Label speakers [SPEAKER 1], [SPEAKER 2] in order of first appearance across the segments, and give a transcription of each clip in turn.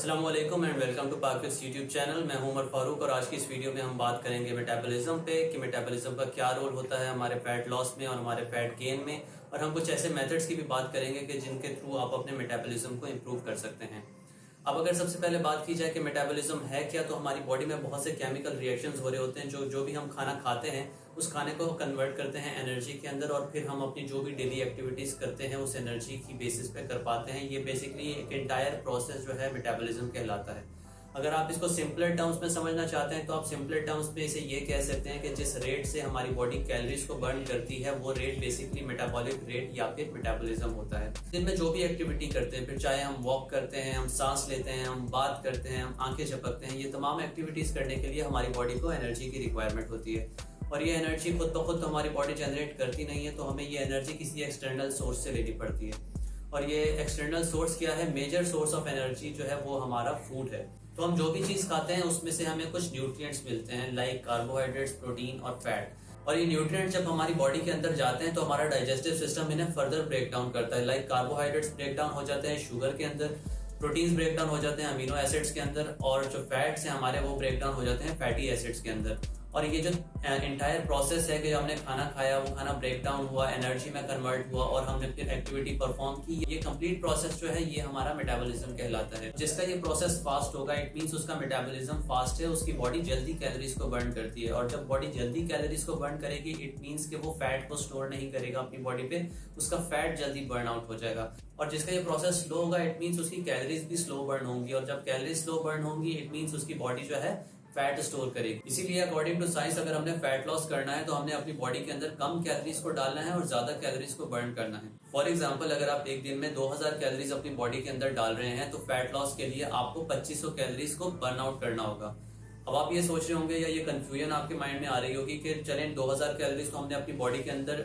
[SPEAKER 1] अस्सलाम वालेकुम and welcome to Pakviz YouTube channel. मैं हूं उमर फारूक और आज की इस वीडियो में हम बात करेंगे मेटाबॉलिज्म पे कि मेटाबॉलिज्म का क्या रोल होता है हमारे फैट लॉस में और हमारे फैट गेन में, और हम कुछ ऐसे मेथड्स की भी बात करेंगे कि जिनके थ्रू आप अपने मेटाबॉलिज्म को इम्प्रूव कर सकते हैं। अब अगर सबसे पहले बात की जाए कि मेटाबॉलिज्म है क्या, तो हमारी बॉडी में बहुत से केमिकल रिएक्शंस हो रहे होते हैं जो भी हम खाना खाते हैं उस खाने को कन्वर्ट करते हैं एनर्जी के अंदर, और फिर हम अपनी जो भी डेली एक्टिविटीज करते हैं उस एनर्जी की बेसिस पे कर पाते हैं। ये बेसिकली एक एंटायर प्रोसेस जो है मेटाबॉलिज्म कहलाता है। अगर आप इसको सिंपलर टर्म्स में समझना चाहते हैं तो आप सिंपलर टर्म्स में इसे ये कह सकते हैं कि जिस रेट से हमारी बॉडी कैलोरीज को बर्न करती है वो रेट बेसिकली मेटाबॉलिक रेट या फिर मेटाबॉलिज्म होता है। दिन में जो भी एक्टिविटी करते हैं, फिर चाहे हम वॉक करते हैं, हम सांस लेते हैं, हम बात करते हैं, हम आंखें झपकते हैं, ये तमाम एक्टिविटीज करने के लिए हमारी बॉडी को एनर्जी की रिक्वायरमेंट होती है। और ये एनर्जी खुद ब खुद हमारी बॉडी जनरेट करती नहीं है, तो हमें ये एनर्जी किसी एक्सटर्नल सोर्स से लेनी पड़ती है। और ये एक्सटर्नल सोर्स क्या है? मेजर सोर्स ऑफ एनर्जी जो है वो हमारा फूड है। तो हम जो भी चीज खाते हैं उसमें से हमें कुछ न्यूट्रिएंट्स मिलते हैं, लाइक कार्बोहाइड्रेट्स, प्रोटीन और फैट। और ये न्यूट्रिएंट्स जब हमारी बॉडी के अंदर जाते हैं तो हमारा डाइजेस्टिव सिस्टम इन्हें फर्दर ब्रेक डाउन करता है। लाइक कार्बोहाइड्रेट्स ब्रेक डाउन हो जाते हैं शुगर के अंदर, प्रोटीन्स ब्रेक डाउन हो जाते हैं अमीनो एसिड्स के अंदर, और जो फैट्स हैं हमारे वो ब्रेक डाउन हो जाते हैं फैटी एसिड्स के अंदर। और ये जो एंटायर प्रोसेस है कि हमने खाना खाया, वो खाना ब्रेक डाउन हुआ, एनर्जी में कन्वर्ट हुआ और हमने फिर एक्टिविटी परफॉर्म की, ये कंप्लीट प्रोसेस जो है ये हमारा मेटाबॉलिज्म कहलाता है। जिसका ये प्रोसेस फास्ट होगा इट मींस उसका मेटाबॉलिज्म फास्ट है, उसकी बॉडी जल्दी कैलोरीज को बर्न करती है। और जब बॉडी जल्दी कैलोरीज को बर्न करेगी इट मींस कि वो फैट को स्टोर नहीं करेगा अपनी बॉडी पे, उसका फैट जल्दी बर्न आउट हो जाएगा। और जिसका ये प्रोसेस स्लो होगा इट मींस उसकी कैलोरीज भी स्लो बर्न होंगी, और जब कैलोरीज स्लो बर्न होंगी इट मींस उसकी बॉडी जो है फैट स्टोर करेगी। इसीलिए अकॉर्डिंग टू साइंस अगर हमने फैट लॉस करना है तो हमने अपनी बॉडी के अंदर कम कैलोरीज को डालना है और ज्यादा कैलोरीज को बर्न करना है। फॉर एग्जांपल, अगर आप एक दिन में 2000 कैलोरीज अपनी बॉडी के अंदर डाल रहे हैं तो फैट लॉस के लिए आपको 2500 कैलोरीज को बर्न आउट करना होगा। अब आप ये सोच रहे होंगे या ये कंफ्यूजन आपके माइंड में आ रही होगी कि चलें 2000 कैलोरीज तो हमने अपनी बॉडी के अंदर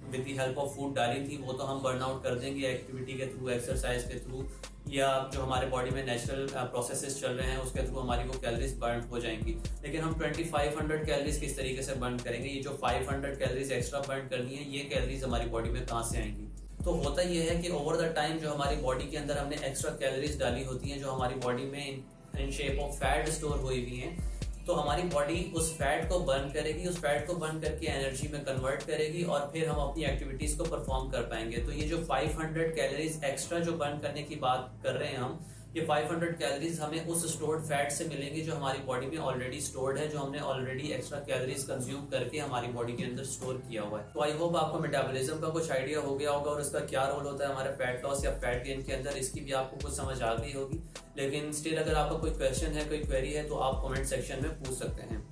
[SPEAKER 1] with the help of food डाली थी, वो तो हम बर्न आउट कर देंगे एक्टिविटी के थ्रू, एक्सरसाइज के थ्रू, या जो हमारे बॉडी में नेचुरल प्रोसेसेस चल रहे हैं उसके थ्रू हमारी वो कैलोरीज बर्न हो जाएंगी। लेकिन हम 2500 कैलोरीज किस तरीके से बर्न करेंगे? ये जो 500 कैलोरीज एक्स्ट्रा बर्न करनी है ये कैलोरीज हमारी बॉडी में कहाँ से आएंगी? तो होता ये है कि ओवर द टाइम जो हमारी बॉडी के अंदर हमने एक्स्ट्रा कैलोरीज डाली होती हैं जो हमारी बॉडी में in shape of fat store हुई हुई हैं, तो हमारी बॉडी उस फैट को बर्न करेगी, उस फैट को बर्न करके एनर्जी में कन्वर्ट करेगी और फिर हम अपनी एक्टिविटीज को परफॉर्म कर पाएंगे। तो ये जो 500 कैलोरीज एक्स्ट्रा जो बर्न करने की बात कर रहे हैं हम, ये 500 कैलोरीज हमें उस स्टोर्ड फैट से मिलेंगी जो हमारी बॉडी में ऑलरेडी स्टोर्ड है, जो हमने ऑलरेडी एक्स्ट्रा कैलोरीज कंज्यूम करके हमारी बॉडी के अंदर स्टोर किया हुआ है। तो आई होप आपको मेटाबॉलिज्म का कुछ आइडिया हो गया होगा और उसका क्या रोल होता है हमारे फैट लॉस या फैट गेन के अंदर, इसकी भी आपको कुछ समझ आ गई होगी। लेकिन स्टिल अगर आपका कोई क्वेश्चन है, कोई क्वेरी है तो आप कमेंट सेक्शन में पूछ सकते हैं।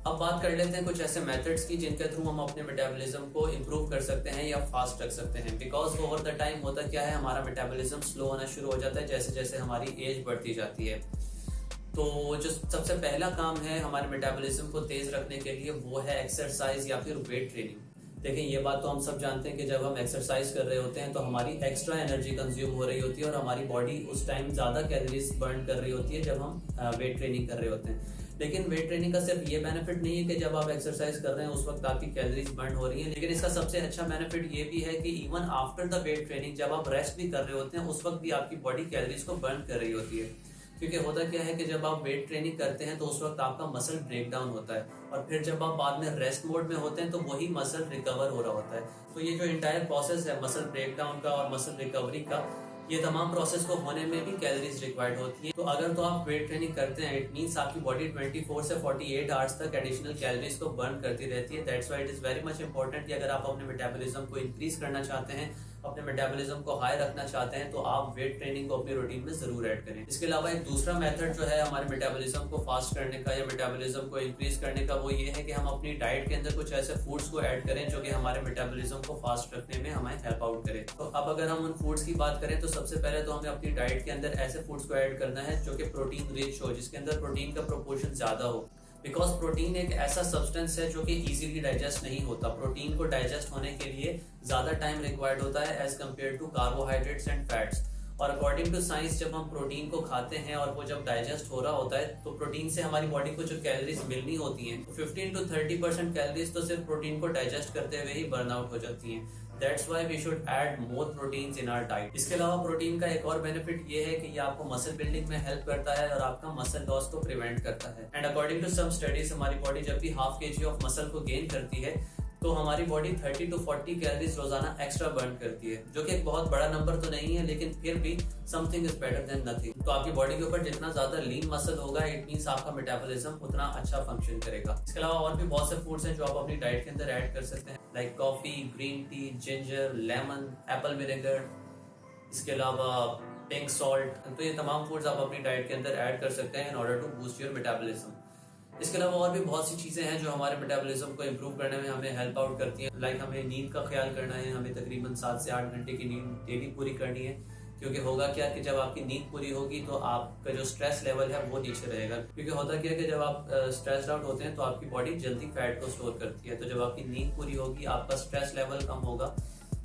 [SPEAKER 1] अब बात कर लेते हैं कुछ ऐसे मेथड्स की जिनके थ्रू हम अपने मेटाबॉलिज्म को इम्प्रूव कर सकते हैं या फास्ट रख सकते हैं। बिकॉज ओवर द टाइम होता क्या है, हमारा मेटाबॉलिज्म स्लो होना शुरू हो जाता है जैसे जैसे हमारी एज बढ़ती जाती है। तो जो सबसे पहला काम है हमारे मेटाबॉलिज्म को तेज रखने के लिए वो है एक्सरसाइज या फिर वेट ट्रेनिंग। देखिए ये बात तो हम सब जानते हैं कि जब हम एक्सरसाइज कर रहे होते हैं तो हमारी एक्स्ट्रा एनर्जी कंज्यूम हो रही होती है और हमारी बॉडी उस टाइम ज्यादा कैलोरीज बर्न कर रही होती है जब हम वेट ट्रेनिंग कर रहे होते हैं। लेकिन वेट ट्रेनिंग का सिर्फ ये बेनिफिट नहीं है कि जब आप एक्सरसाइज कर रहे हैं उस वक्त आपकी कैलोरीज बर्न हो रही है, लेकिन इसका सबसे अच्छा बेनिफिट ये भी है कि even after the weight training जब आप रेस्ट भी कर रहे होते हैं उस वक्त भी आपकी बॉडी कैलोरीज को बर्न कर रही होती है। क्योंकि होता क्या है कि जब आप वेट ट्रेनिंग करते हैं तो उस वक्त आपका मसल ब्रेक डाउन होता है और फिर जब आप बाद में रेस्ट मोड में होते हैं तो वही मसल रिकवर हो रहा होता है। तो ये जो इंटायर प्रोसेस है मसल ब्रेक डाउन का और मसल रिकवरी का, ये तमाम प्रोसेस को होने में भी कैलोरीज रिक्वायर्ड होती है। तो अगर तो आप वेट ट्रेनिंग करते हैं इट मींस आपकी बॉडी 24 से 48 आवर्स तक एडिशनल कैलोरीज को बर्न करती रहती है। That's why it is very much important कि अगर आप अपने मेटाबॉलिज्म को इंक्रीज करना चाहते हैं, अपने मेटाबॉलिज्म को हाई रखना चाहते हैं तो आप वेट ट्रेनिंग को अपनी रूटीन में जरूर ऐड करें। इसके अलावा एक दूसरा मेथड जो है हमारे मेटाबॉलिज्म को फास्ट करने का या मेटाबॉलिज्म को इंक्रीज करने का, वो ये है कि हम अपनी डाइट के अंदर कुछ ऐसे फूड्स को ऐड करें जो कि हमारे मेटाबॉलिज्म को फास्ट रखने में हमें हेल्प आउट करे। तो अब अगर हम उन फूड्स की बात करें तो सबसे पहले तो हमें अपनी डाइट के अंदर ऐसे फूड्स को ऐड करना है जो कि प्रोटीन रिच हो, जिसके अंदर प्रोटीन का प्रोपोर्शन ज्यादा हो। बिकॉज प्रोटीन एक ऐसा सब्सटेंस है जो कि इजीली डाइजेस्ट नहीं होता। प्रोटीन को डाइजेस्ट होने के लिए ज्यादा टाइम रिक्वायर्ड होता है as compare to carbohydrates and fats. और अकॉर्डिंग टू साइंस जब हम प्रोटीन को खाते हैं और वो जब डाइजेस्ट हो रहा होता है तो प्रोटीन से हमारी बॉडी को जो कैलोरीज मिलनी होती हैं, 15 to 30% कैलोरीज तो सिर्फ प्रोटीन को डाइजेस्ट करते हुए ही बर्न आउट हो जाती हैं। That's why we should add more proteins in our diet। इसके अलावा प्रोटीन का एक और बेनिफिट ये है कि ये आपको मसल बिल्डिंग में हेल्प करता है और आपका मसल लॉस को प्रिवेंट करता है। And according to some studies हमारी बॉडी जब भी हाफ kg ऑफ मसल को गेन करती है तो हमारी बॉडी 30 to 40 कैलोरीज रोजाना एक्स्ट्रा बर्न करती है, जो कि एक बहुत बड़ा नंबर तो नहीं है, लेकिन फिर भी something is better than nothing. तो आपकी बॉडी के ऊपर जितना ज्यादा लीन मसल होगा, इट मींस आपका मेटाबॉलिज्म उतना अच्छा फंक्शन करेगा। इसके अलावा और भी बहुत से फूड्स हैं जो आप अपनी डाइट के अंदर ऐड कर सकते हैं, like coffee, green tea, ginger, lemon, Apple vinegar, इसके अलावा पिंक सॉल्ट। तो ये तमाम फूड्स आप अपनी डाइट के अंदर ऐड कर सकते हैं in order to boost your metabolism. इसके अलावा और भी बहुत सी चीजें हैं जो हमारे मेटाबॉलिज्म को इम्प्रूव करने में हमें हेल्प आउट करती हैं, लाइक हमें नींद का ख्याल करना है, हमें तकरीबन 7 से 8 घंटे की नींद डेली पूरी करनी है, क्योंकि होगा क्या कि जब आपकी नींद पूरी होगी तो आपका जो स्ट्रेस लेवल है वो नीचे रहेगा। क्योंकि होता क्या है कि जब आप स्ट्रेस्ड आउट होते हैं तो आपकी बॉडी जल्दी फैट को स्टोर करती है, तो जब आपकी नींद पूरी होगी, आपका स्ट्रेस लेवल कम होगा,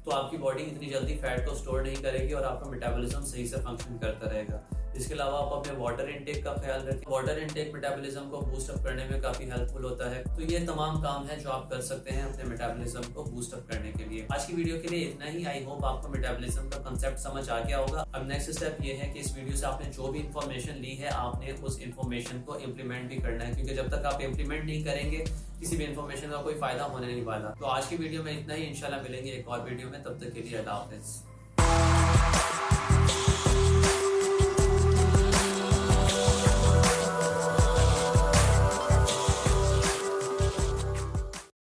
[SPEAKER 1] तो आपकी बॉडी इतनी जल्दी फैट को स्टोर नहीं करेगी और आपका मेटाबॉलिज्म सही से फंक्शन करता रहेगा। इसके अलावा आप अपने वाटर इनटेक का ख्याल रखें। वाटर इनटेक मेटाबॉलिज्म को बूस्ट अप करने में काफी हेल्पफुल होता है। तो ये तमाम काम है जो आप कर सकते हैं अपने मेटाबॉलिज्म को बूस्ट अप करने के लिए। आज की वीडियो के लिए इतना ही। आई होप आपको मेटाबॉलिज्म का कंसेप्ट समझ आ गया होगा। अब नेक्स्ट स्टेप ये है कि इस वीडियो से आपने जो भी इन्फॉर्मेशन ली है, आपने उस इन्फॉर्मेशन को इम्प्लीमेंट भी करना है, क्योंकि जब तक आप इम्प्लीमेंट नहीं करेंगे किसी भी इन्फॉर्मेशन का कोई फायदा होने नहीं वाला। तो आज की वीडियो में इतना ही। इंशाल्लाह मिलेंगे एक और वीडियो में, तब तक के लिए अल्लाह हाफिज।